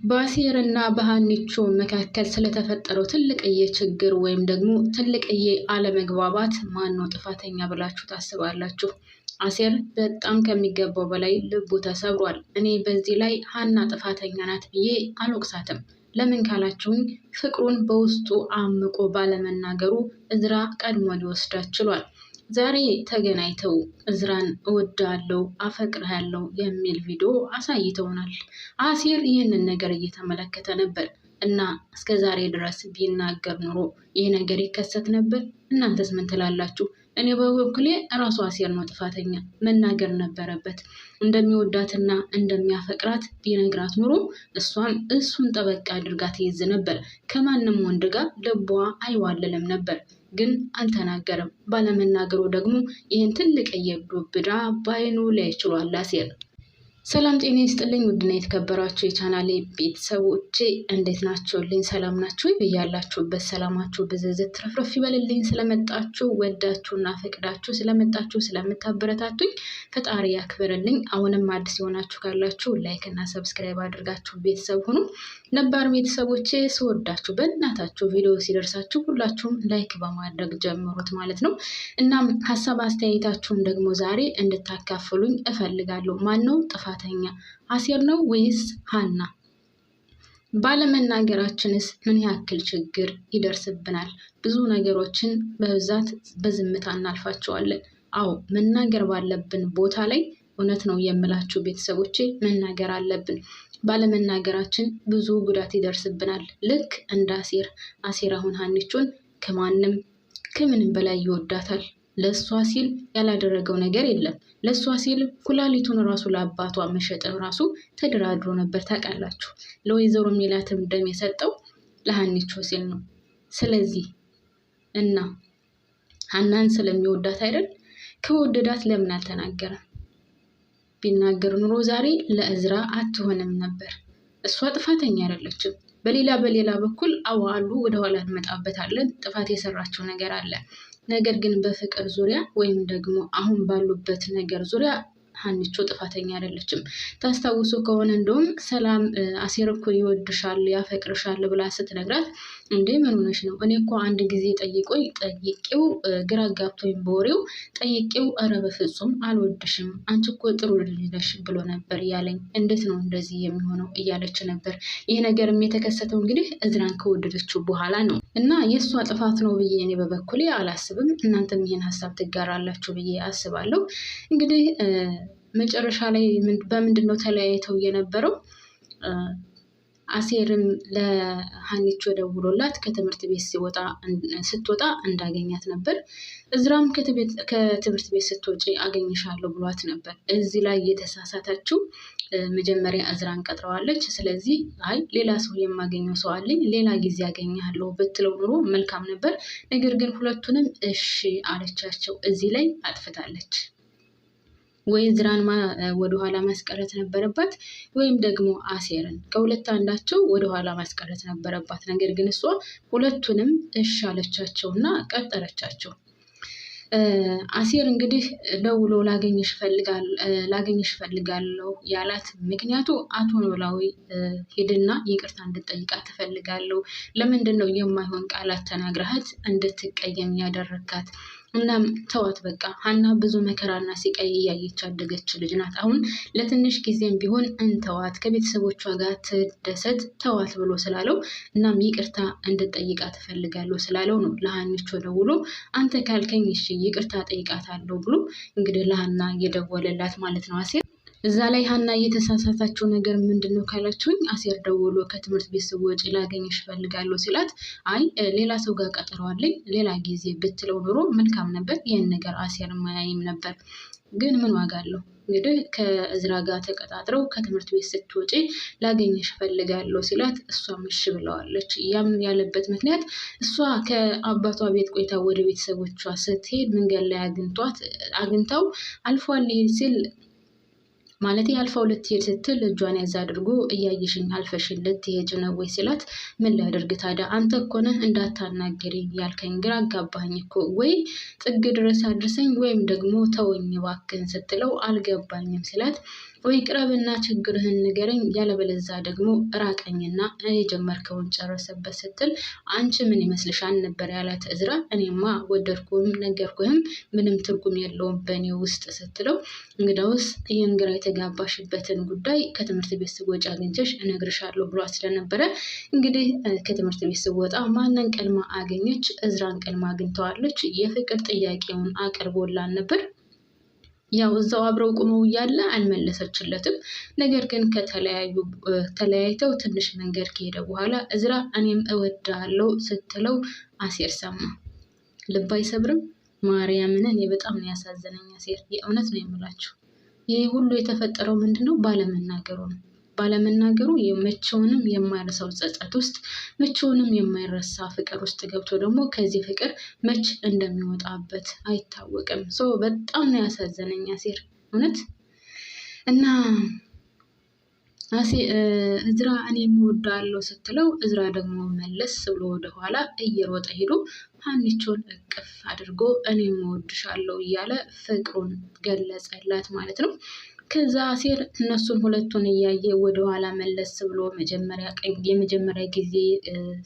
በአሴርና በሀኒቾ መካከል ስለተፈጠረው ትልቅዬ ችግር ወይም ደግሞ ትልቅዬ አለመግባባት ማነው ጥፋተኛ ብላችሁ ታስባላችሁ? አሴር በጣም ከሚገባው በላይ ልቡ ተሰብሯል። እኔ በዚህ ላይ ሀና ጥፋተኛ ናት ብዬ አልወቅሳትም። ለምን ካላችሁኝ ፍቅሩን በውስጡ አምቆ ባለመናገሩ እዝራ ቀድሞ ሊወስዳት ችሏል። ዛሬ ተገናኝተው እዝራን እወዳለሁ አፈቅርሃለሁ የሚል ቪዲዮ አሳይተውናል። አሴር ይህንን ነገር እየተመለከተ ነበር እና እስከ ዛሬ ድረስ ቢናገር ኑሮ ይህ ነገር ይከሰት ነበር? እናንተስ ምን ትላላችሁ? እኔ በበኩሌ ራሱ አሴር ነው ጥፋተኛ። መናገር ነበረበት። እንደሚወዳትና እንደሚያፈቅራት ቢነግራት ኑሮ እሷም እሱን ጠበቅ አድርጋ ትይዝ ነበር። ከማንም ወንድ ጋር ልቧ አይዋልልም ነበር። ግን አልተናገረም። ባለመናገሩ ደግሞ ይህን ትልቅ ዱብ እዳ በዓይኑ ላይ ችሏል አሴር። ሰላም ጤና ይስጥልኝ ውድና የተከበራችሁ የቻናሌ ቤተሰቦቼ እንዴት ናችሁልኝ? ሰላም ናችሁ? ብያላችሁበት ሰላማችሁ ብዝዝት ትረፍረፍ ይበልልኝ። ስለመጣችሁ ወዳችሁና ፈቅዳችሁ ስለመጣችሁ ስለምታበረታቱኝ ፈጣሪ ያክብርልኝ። አሁንም አዲስ የሆናችሁ ካላችሁ ላይክ እና ሰብስክራይብ አድርጋችሁ ቤተሰብ ሁኑ። ነባር ቤተሰቦቼ ስወዳችሁ በእናታችሁ ቪዲዮ ሲደርሳችሁ ሁላችሁም ላይክ በማድረግ ጀምሩት ማለት ነው። እናም ሀሳብ አስተያየታችሁን ደግሞ ዛሬ እንድታካፍሉኝ እፈልጋለሁ። ማነው ጥፋተኛ? አሴር ነው ወይስ ሀና? ባለመናገራችንስ ምን ያክል ችግር ይደርስብናል? ብዙ ነገሮችን በብዛት በዝምታ እናልፋቸዋለን። አዎ መናገር ባለብን ቦታ ላይ እውነት ነው የምላችሁ ቤተሰቦቼ መናገር አለብን። ባለመናገራችን ብዙ ጉዳት ይደርስብናል። ልክ እንደ አሴር አሁን ሀኒቾን ከምንም በላይ ይወዳታል። ለእሷ ሲል ያላደረገው ነገር የለም። ለእሷ ሲል ኩላሊቱን ራሱ ለአባቷ መሸጥን ራሱ ተደራድሮ ነበር። ታውቃላችሁ። ለወይዘሮ ሜላትም ደም የሰጠው ለሀኒቾ ሲል ነው። ስለዚህ እና ሀናን ስለሚወዳት አይደል? ከወደዳት ለምን አልተናገረም? ቢናገር ኑሮ ዛሬ ለእዝራ አትሆንም ነበር። እሷ ጥፋተኛ አይደለችም። በሌላ በኩል አዋሉ ወደኋላ እንመጣበታለን። ጥፋት የሰራችው ነገር አለ። ነገር ግን በፍቅር ዙሪያ ወይም ደግሞ አሁን ባሉበት ነገር ዙሪያ ሀኒቾ ጥፋተኛ አይደለችም። ታስታውሱ ከሆነ እንደውም ሰላም አሴር እኮ ይወድሻል ያፈቅርሻል ብላ ስትነግራት እንዴ ምን ሆነሽ ነው? እኔ እኮ አንድ ጊዜ ጠይቄው ግራ ጋብቶኝ በወሬው ጠይቄው ኧረ በፍጹም አልወድሽም አንቺ እኮ ጥሩ ልጅ ነሽ ብሎ ነበር ያለኝ። እንዴት ነው እንደዚህ የሚሆነው እያለች ነበር። ይህ ነገርም የተከሰተው እንግዲህ እዝራን ከወደደችው በኋላ ነው እና የእሷ ጥፋት ነው ብዬ እኔ በበኩሌ አላስብም። እናንተም ይህን ሀሳብ ትጋራላችሁ ብዬ አስባለሁ። እንግዲህ መጨረሻ ላይ በምንድን ነው ተለያይተው የነበረው? አሴርም ለሀኒቾ ደውሎላት ከትምህርት ቤት ስትወጣ እንዳገኛት ነበር። እዝራም ከትምህርት ቤት ስትወጪ አገኝሻለሁ ብሏት ነበር። እዚህ ላይ የተሳሳተችው መጀመሪያ እዝራን ቀጥረዋለች። ስለዚህ አይ ሌላ ሰው የማገኘው ሰው አለኝ ሌላ ጊዜ አገኘሃለሁ ብትለው ኑሮ መልካም ነበር። ነገር ግን ሁለቱንም እሺ አለቻቸው። እዚህ ላይ አጥፍታለች። ወይ እዝራን ወደኋላ ማስቀረት ነበረባት ወይም ደግሞ አሴርን ከሁለት አንዳቸው ወደኋላ ማስቀረት ነበረባት። ነገር ግን እሷ ሁለቱንም እሺ አለቻቸውና ቀጠረቻቸው። አሴር እንግዲህ ደውሎ ላገኝሽ ፈልጋለሁ ያላት ምክንያቱ አቶ ኖላዊ ሄድና ይቅርታ እንድትጠይቃት ትፈልጋለሁ። ለምንድን ነው የማይሆን ቃላት ተናግረሃት እንድትቀየም ያደረካት? እናም ተዋት በቃ ሀና ብዙ መከራና ሲቃይ እያየች ያደገች ልጅ ናት። አሁን ለትንሽ ጊዜም ቢሆን እንተዋት፣ ከቤተሰቦቿ ጋር ትደሰት፣ ተዋት ብሎ ስላለው እናም ይቅርታ እንድጠይቃት እፈልጋለሁ ስላለው ነው ለሀኒቾ ደውሎ አንተ ካልከኝ እሺ ይቅርታ ጠይቃታለሁ ብሎ እንግዲህ ለሀና እየደወለላት ማለት ነው አሴር። እዛ ላይ ሀና እየተሳሳታችው ነገር ምንድን ነው ካላችሁኝ፣ አሴር ደውሎ ከትምህርት ቤት ስወጪ ላገኝሽ እፈልጋለሁ ሲላት አይ ሌላ ሰው ጋር ቀጥረዋለኝ ሌላ ጊዜ ብትለው ኑሮ መልካም ነበር። ይህን ነገር አሴር ማያይም ነበር። ግን ምን ዋጋ አለው? እንግዲህ ከእዝራ ጋር ተቀጣጥረው ከትምህርት ቤት ስትወጪ ላገኝሽ እፈልጋለሁ ሲላት እሷም እሺ ብለዋለች። ያም ያለበት ምክንያት እሷ ከአባቷ ቤት ቆይታ ወደ ቤተሰቦቿ ስትሄድ መንገድ ላይ አግኝታው አልፏል ሲል ማለት አልፋው ልትሄድ ስትል እጇን ያዝ አድርጎ እያየሽኝ አልፈሽን ልትሄጂ ነው ወይ ሲላት ምን ላድርግ ታዲያ አንተ እኮ ነህ እንዳታናገሪኝ ያልከኝ፣ ግራ አጋባኝ እኮ ወይ ጥግ ድረስ አድርሰኝ ወይም ደግሞ ተወኝ እባክህን ስትለው አልገባኝም ሲላት ወይ ቅረብና ችግርህን ንገረኝ ያለበለዛ ደግሞ ራቀኝና የጀመርከውን ጨርሰበት ስትል አንቺ ምን ይመስልሻል ነበር ያላት እዝራ። እኔማ ወደድኩም ነገርኩህም ምንም ትርጉም የለውም በእኔ ውስጥ ስትለው እንግዳውስ ይህን ግራ የተጋባሽበትን ጉዳይ ከትምህርት ቤት ስትወጪ አግኝቼሽ እነግርሻለሁ ብሏት ስለነበረ እንግዲህ ከትምህርት ቤት ስትወጣ ማንን ቀድማ አገኘች? እዝራን ቀድማ አግኝተዋለች። የፍቅር ጥያቄውን አቅርቦላን ነበር። ያው እዛው አብረው ቆመው እያለ አልመለሰችለትም። ነገር ግን ተለያይተው ትንሽ መንገድ ከሄደ በኋላ እዝራ እኔም እወድሃለሁ ስትለው አሴር ሰማ። ልብ አይሰብርም? ማርያምን እኔ በጣም ነው ያሳዘነኝ አሴር። የእውነት ነው የምላችሁ። ይሄ ሁሉ የተፈጠረው ምንድነው? ባለመናገሩ ነው። ባለመናገሩ መቼውንም የማይረሳው ጸጸት ውስጥ መቼውንም የማይረሳ ፍቅር ውስጥ ገብቶ ደግሞ ከዚህ ፍቅር መች እንደሚወጣበት አይታወቅም። በጣም ነው ያሳዘነኝ አሴር እውነት። እና እዝራ እኔም እወድሃለሁ ስትለው እዝራ ደግሞ መለስ ብሎ ወደኋላ እየሮጠ ሄዶ ሀኒቾን እቅፍ አድርጎ እኔም እወድሻለሁ እያለ ፍቅሩን ገለጸላት ማለት ነው። ከዛ አሴር እነሱን ሁለቱን እያየ ወደኋላ መለስ ብሎ የመጀመሪያ ጊዜ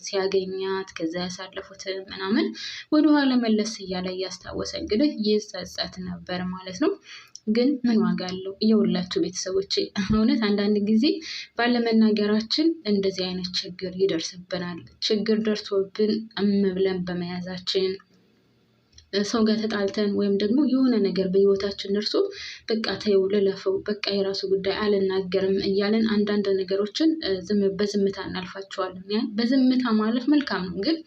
ሲያገኛት ከዛ ያሳለፉት ምናምን ወደኋላ መለስ እያለ እያስታወሰ እንግዲህ ይጸጸት ነበር ማለት ነው። ግን ምን ዋጋ አለው? የሁላችሁ ቤተሰቦች እውነት አንዳንድ ጊዜ ባለመናገራችን እንደዚህ አይነት ችግር ይደርስብናል። ችግር ደርሶብን ብለን በመያዛችን ሰው ጋር ተጣልተን ወይም ደግሞ የሆነ ነገር በህይወታችን ደርሶ በቃ ተይው ልለፈው በቃ የራሱ ጉዳይ አልናገርም እያለን አንዳንድ ነገሮችን በዝምታ እናልፋቸዋለን። በዝምታ ማለፍ መልካም ነው፣ ግን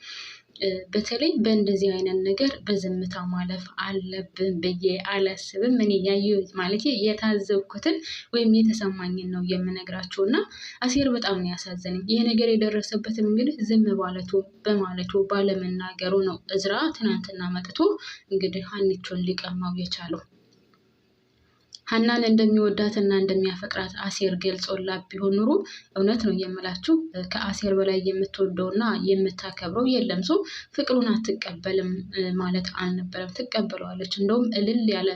በተለይ በእንደዚህ አይነት ነገር በዝምታ ማለፍ አለብን ብዬ አላስብም። እኔ ያየሁት ማለት የታዘብኩትን ወይም የተሰማኝን ነው የምነግራችሁ። እና አሴር በጣም ነው ያሳዘነኝ። ይሄ ነገር የደረሰበትም እንግዲህ ዝም በማለቱ ባለመናገሩ ነው። እዝራ ትናንትና መጥቶ እንግዲህ ሀኒቾን ሊቀማው የቻለው። ሀናን እንደሚወዳትና እንደሚያፈቅራት አሴር ገልጾላት ቢሆን ኑሮ እውነት ነው የምላችሁ ከአሴር በላይ የምትወደውና የምታከብረው የለም። ፍቅሩን አትቀበልም ማለት አልነበረም፣ ትቀበለዋለች። እንደውም እልል ያለ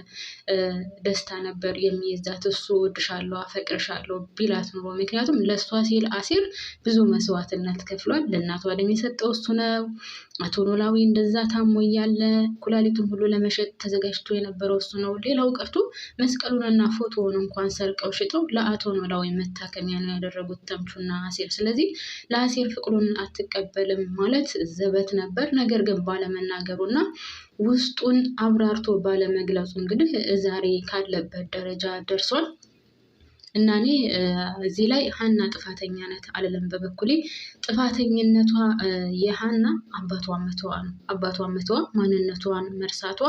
ደስታ ነበር የሚይዛት እሱ እወድሻለሁ አፈቅርሻለሁ ቢላት ኑሮ። ምክንያቱም ለእሷ ሲል አሴር ብዙ መስዋዕትነት ከፍሏል። ለእናቷ ደም የሰጠው እሱ ነው። አቶ ኖላዊ እንደዛ ታሞ እያለ ኩላሊቱን ሁሉ ለመሸጥ ተዘጋጅቶ የነበረው እሱ ነው። ሌላው ቀርቶ መስቀሉንና ፎቶውን እንኳን ሰርቀው ሽጠው ለአቶ ኖላዊ መታከሚያ ነው ያደረጉት ተምቹና አሴር። ስለዚህ ለአሴር ፍቅሩን አትቀበልም ማለት ዘበት ነበር። ነገር ግን ባለመናገሩና ውስጡን አብራርቶ ባለመግለጹ እንግዲህ ዛሬ ካለበት ደረጃ ደርሷል። እና እኔ እዚህ ላይ ሀና ጥፋተኛ ናት አልልም። በበኩሌ ጥፋተኝነቷ የሀና አባቷ መተዋ ነው። አባቷ መተዋ፣ ማንነቷን መርሳቷ፣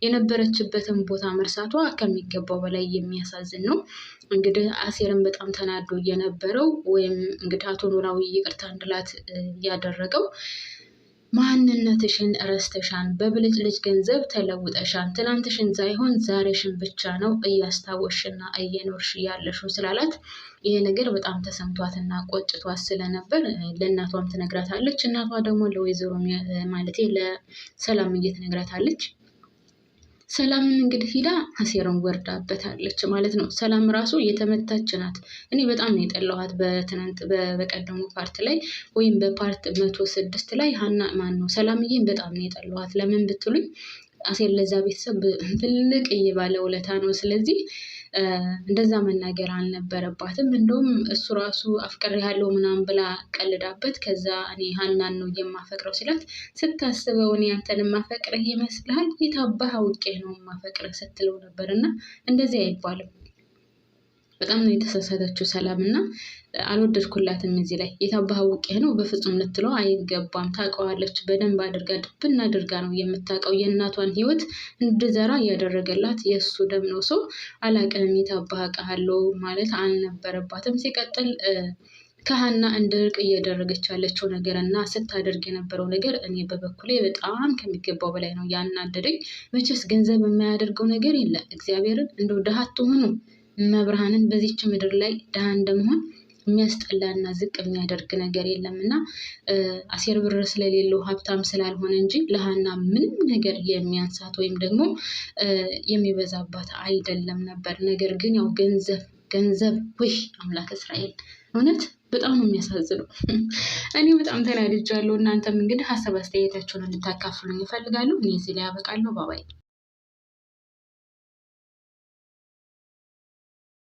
የነበረችበትን ቦታ መርሳቷ ከሚገባው በላይ የሚያሳዝን ነው። እንግዲህ አሴርን በጣም ተናዶ የነበረው ወይም እንግዲህ አቶ ኖላዊ ይቅርታ እንድላት ያደረገው ማንነትሽን ረስተሻን፣ በብልጭልጭ ገንዘብ ተለውጠሻን፣ ትናንትሽን ሳይሆን ዛሬሽን ብቻ ነው እያስታወሽና እየኖርሽ ያለሽው ስላላት ይሄ ነገር በጣም ተሰምቷትና ቆጭቷት ስለነበር ለእናቷም ትነግራታለች። እናቷ ደግሞ ለወይዘሮ ማለቴ ለሰላም ትነግራታለች። ሰላምም እንግዲህ ሂዳ አሴርን ወርዳበታለች ማለት ነው። ሰላም ራሱ የተመታች ናት። እኔ በጣም ነው የጠላኋት በቀደሙ ፓርት ላይ ወይም በፓርት 106 ላይ ሰላምዬን በጣም ነው የጠላኋት። ለምን ብትሉኝ አሴር ለዛ ቤተሰብ ትልቅ እየባለ ውለታ ነው። ስለዚህ እንደዛ መናገር አልነበረባትም። እንደውም እሱ ራሱ አፍቅሬሃለሁ ምናምን ብላ ቀልዳበት ከዛ እኔ ሀናን ነው የማፈቅረው ሲላት ስታስበው እኔ አንተን የማፈቅርህ ይመስልሃል? የታባህ አውቄ ነው የማፈቅርህ ስትለው ነበር። እና እንደዚህ አይባልም። በጣም ነው የተሳሳተችው ሰላም እና አልወደድኩላትም። እዚህ ላይ የታባህ አውቄ ነው በፍጹም ልትለው አይገባም። ታውቀዋለች በደንብ አድርጋ ድብና አድርጋ ነው የምታውቀው። የእናቷን ሕይወት እንድዘራ ያደረገላት የእሱ ደም ነው። አላውቅም የታባህ አውቃለሁ ማለት አልነበረባትም። ሲቀጥል ከሀና እንድርቅ እያደረገች ያለችው ነገር እና ስታደርግ የነበረው ነገር እኔ በበኩሌ በጣም ከሚገባው በላይ ነው ያናደደኝ። መቼስ ገንዘብ የማያደርገው ነገር የለ። እግዚአብሔርን እንደው ድሃ አትሁኑ መብርሃንን። በዚች ምድር ላይ ድሃ እንደመሆን የሚያስጠላና ዝቅ የሚያደርግ ነገር የለም። እና አሴር ብር ስለሌለው ሀብታም ስላልሆነ እንጂ ለሀና ምንም ነገር የሚያንሳት ወይም ደግሞ የሚበዛባት አይደለም ነበር። ነገር ግን ያው ገንዘብ ገንዘብ ውይ አምላክ እስራኤል እውነት በጣም ነው የሚያሳዝነው። እኔ በጣም ተናድጃለሁ። እናንተም እንግዲህ ሀሳብ አስተያየታችሁን እንድታካፍሉኝ እፈልጋለሁ። እኔ እዚህ ላይ አበቃለሁ። ባባይ